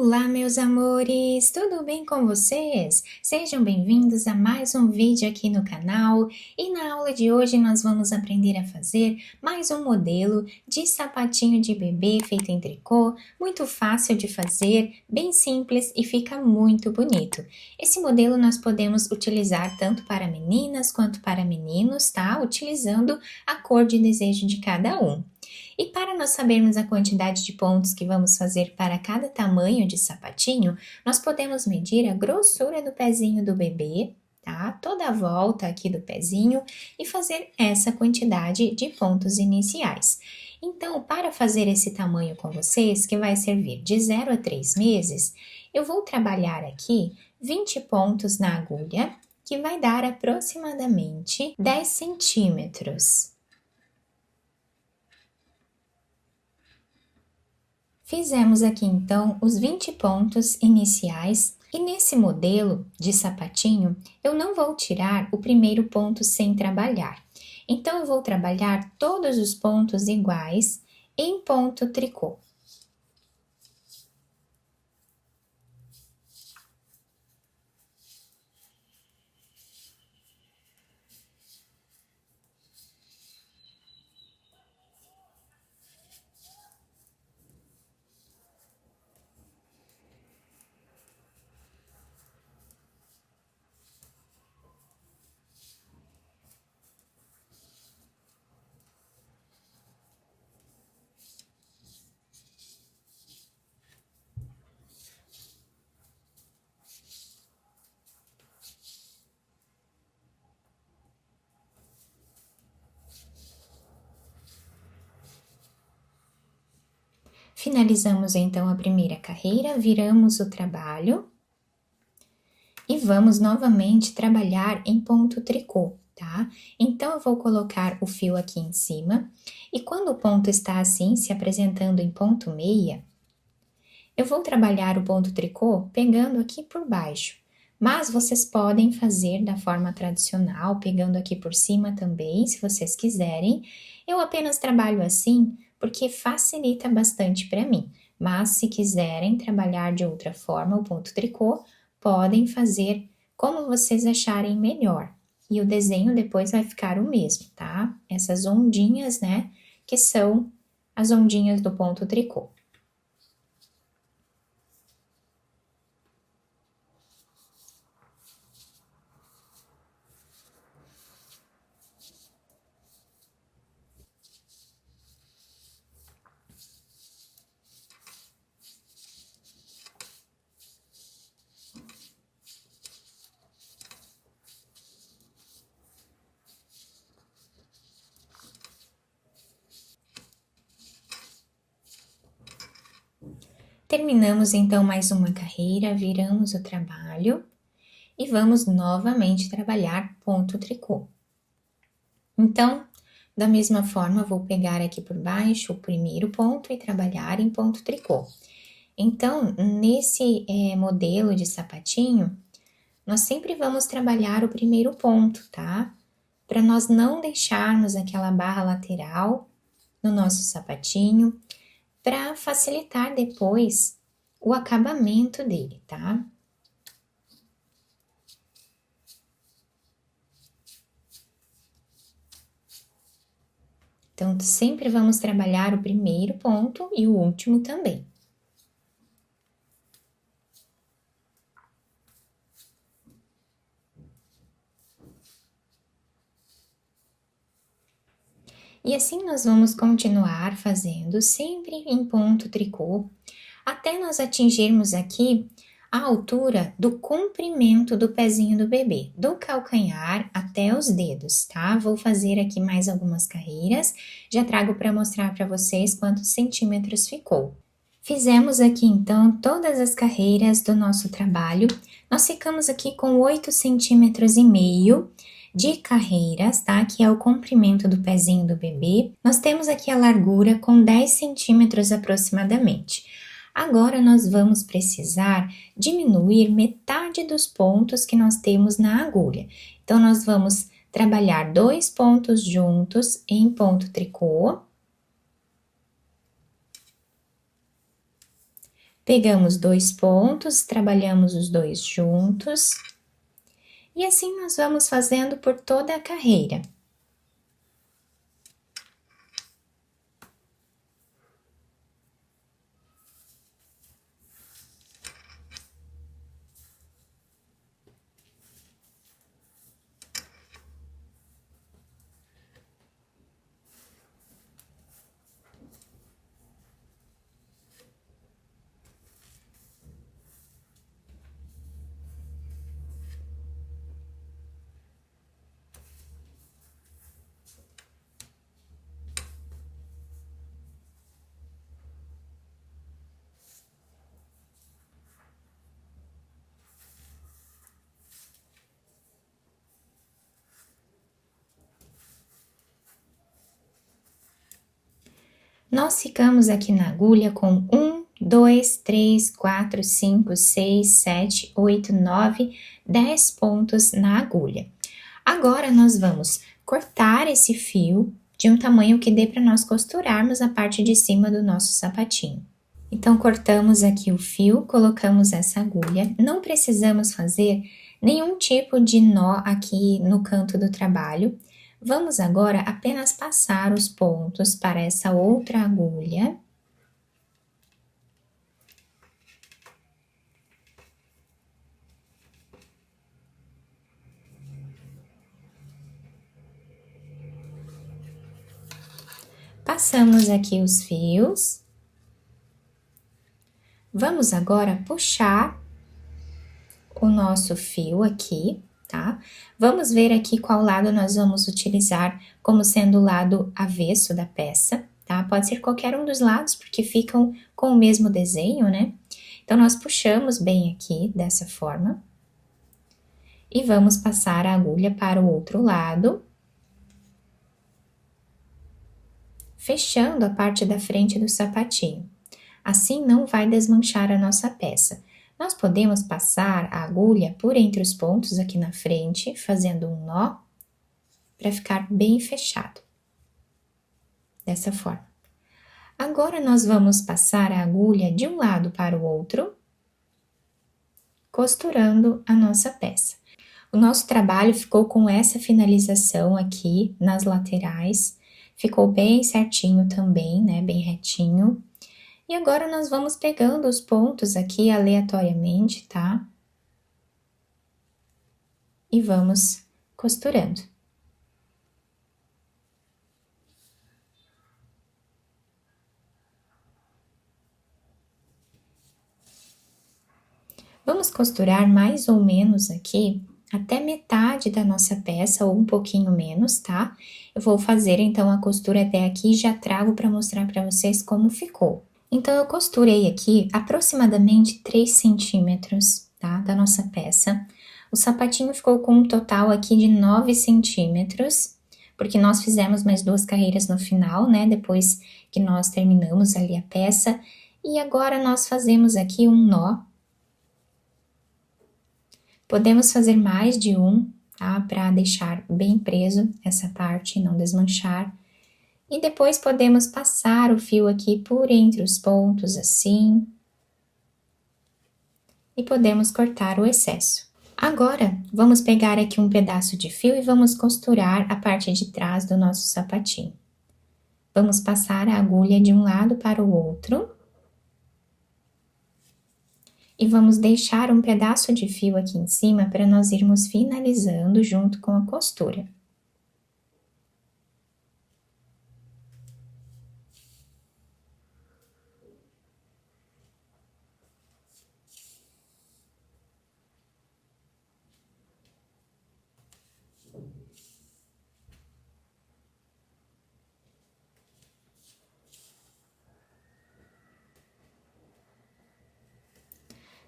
Olá, meus amores! Tudo bem com vocês? Sejam bem-vindos a mais um vídeo aqui no canal e na aula de hoje nós vamos aprender a fazer mais um modelo de sapatinho de bebê feito em tricô, muito fácil de fazer, bem simples e fica muito bonito. Esse modelo nós podemos utilizar tanto para meninas quanto para meninos, tá? Utilizando a cor de desejo de cada um. E para nós sabermos a quantidade de pontos que vamos fazer para cada tamanho de sapatinho, nós podemos medir a grossura do pezinho do bebê, tá? Toda a volta aqui do pezinho e fazer essa quantidade de pontos iniciais. Então, para fazer esse tamanho com vocês, que vai servir de 0 a 3 meses, eu vou trabalhar aqui 20 pontos na agulha, que vai dar aproximadamente 10 centímetros. Fizemos aqui então os 20 pontos iniciais e nesse modelo de sapatinho eu não vou tirar o primeiro ponto sem trabalhar. Então eu vou trabalhar todos os pontos iguais em ponto tricô. Finalizamos então a primeira carreira, viramos o trabalho e vamos novamente trabalhar em ponto tricô, tá? Então eu vou colocar o fio aqui em cima e quando o ponto está assim, se apresentando em ponto meia, eu vou trabalhar o ponto tricô pegando aqui por baixo, mas vocês podem fazer da forma tradicional, pegando aqui por cima também, se vocês quiserem. Eu apenas trabalho assim porque facilita bastante para mim, mas se quiserem trabalhar de outra forma o ponto tricô, podem fazer como vocês acharem melhor. E o desenho depois vai ficar o mesmo, tá? Essas ondinhas, né, que são as ondinhas do ponto tricô. Terminamos então mais uma carreira, viramos o trabalho e vamos novamente trabalhar ponto tricô. Então, da mesma forma, vou pegar aqui por baixo o primeiro ponto e trabalhar em ponto tricô. Então, nesse modelo de sapatinho, nós sempre vamos trabalhar o primeiro ponto, tá? Para nós não deixarmos aquela barra lateral no nosso sapatinho, para facilitar depois o acabamento dele, tá? Então, sempre vamos trabalhar o primeiro ponto e o último também. E assim nós vamos continuar fazendo sempre em ponto tricô, até nós atingirmos aqui a altura do comprimento do pezinho do bebê, do calcanhar até os dedos, tá? Vou fazer aqui mais algumas carreiras, já trago para mostrar para vocês quantos centímetros ficou. Fizemos aqui então todas as carreiras do nosso trabalho, nós ficamos aqui com 8,5 centímetros de carreiras, tá? Que é o comprimento do pezinho do bebê. Nós temos aqui a largura com 10 centímetros aproximadamente. Agora, nós vamos precisar diminuir metade dos pontos que nós temos na agulha. Então, nós vamos trabalhar 2 pontos juntos em ponto tricô. Pegamos 2 pontos, trabalhamos os dois juntos, e assim nós vamos fazendo por toda a carreira. Nós ficamos aqui na agulha com 1, 2, 3, 4, 5, 6, 7, 8, 9, 10 pontos na agulha. Agora, nós vamos cortar esse fio de um tamanho que dê para nós costurarmos a parte de cima do nosso sapatinho. Então, cortamos aqui o fio, colocamos essa agulha. Não precisamos fazer nenhum tipo de nó aqui no canto do trabalho. Vamos agora apenas passar os pontos para essa outra agulha. Passamos aqui os fios. Vamos agora puxar o nosso fio aqui, tá? Vamos ver aqui qual lado nós vamos utilizar como sendo o lado avesso da peça, tá? Pode ser qualquer um dos lados, porque ficam com o mesmo desenho, né? Então, nós puxamos bem aqui, dessa forma. E vamos passar a agulha para o outro lado. Fechando a parte da frente do sapatinho. Assim, não vai desmanchar a nossa peça. Nós podemos passar a agulha por entre os pontos aqui na frente, fazendo um nó, para ficar bem fechado. Dessa forma. Agora, nós vamos passar a agulha de um lado para o outro, costurando a nossa peça. O nosso trabalho ficou com essa finalização aqui nas laterais, ficou bem certinho também, né, bem retinho. E agora, nós vamos pegando os pontos aqui aleatoriamente, tá? E vamos costurando. Vamos costurar mais ou menos aqui até metade da nossa peça ou um pouquinho menos, tá? Eu vou fazer então a costura até aqui e já trago para mostrar para vocês como ficou. Então, eu costurei aqui aproximadamente 3 centímetros, tá? Da nossa peça. O sapatinho ficou com um total aqui de 9 centímetros, porque nós fizemos mais 2 carreiras no final, né? Depois que nós terminamos ali a peça. E agora, nós fazemos aqui um nó. Podemos fazer mais de um, tá? Para deixar bem preso essa parte e não desmanchar. E depois podemos passar o fio aqui por entre os pontos, assim. E podemos cortar o excesso. Agora, vamos pegar aqui um pedaço de fio e vamos costurar a parte de trás do nosso sapatinho. Vamos passar a agulha de um lado para o outro. E vamos deixar um pedaço de fio aqui em cima para nós irmos finalizando junto com a costura.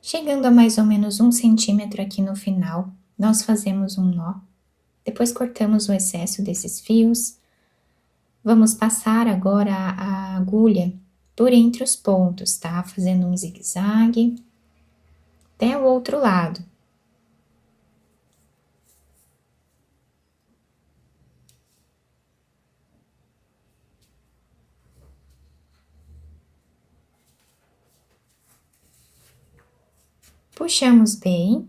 Chegando a mais ou menos 1 centímetro aqui no final, nós fazemos um nó. Depois cortamos o excesso desses fios. Vamos passar agora a agulha por entre os pontos, tá? Fazendo um zigue-zague até o outro lado. Puxamos bem.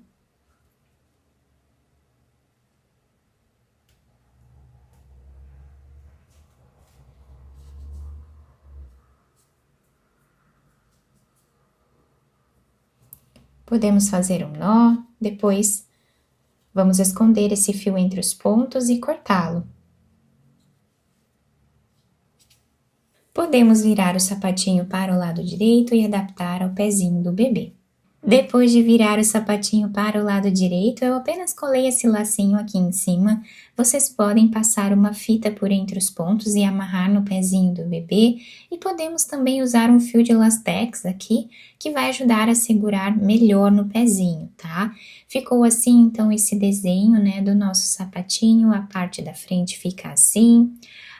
Podemos fazer um nó, depois vamos esconder esse fio entre os pontos e cortá-lo. Podemos virar o sapatinho para o lado direito e adaptar ao pezinho do bebê. Depois de virar o sapatinho para o lado direito, eu apenas colei esse lacinho aqui em cima. Vocês podem passar uma fita por entre os pontos e amarrar no pezinho do bebê. E podemos também usar um fio de lastex aqui, que vai ajudar a segurar melhor no pezinho, tá? Ficou assim, então, esse desenho, né, do nosso sapatinho. A parte da frente fica assim.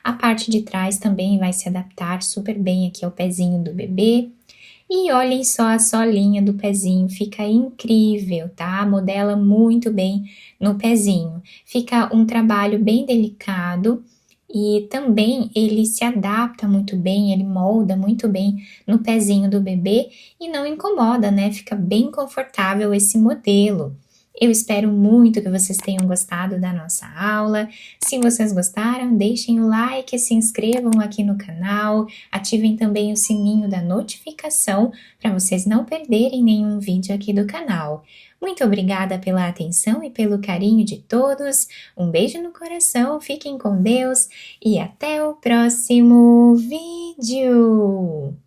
A parte de trás também vai se adaptar super bem aqui ao pezinho do bebê. E olhem só a solinha do pezinho, fica incrível, tá? Modela muito bem no pezinho. Fica um trabalho bem delicado e também ele se adapta muito bem, ele molda muito bem no pezinho do bebê e não incomoda, né? Fica bem confortável esse modelo. Eu espero muito que vocês tenham gostado da nossa aula. Se vocês gostaram, deixem o like, se inscrevam aqui no canal, ativem também o sininho da notificação para vocês não perderem nenhum vídeo aqui do canal. Muito obrigada pela atenção e pelo carinho de todos. Um beijo no coração, fiquem com Deus e até o próximo vídeo!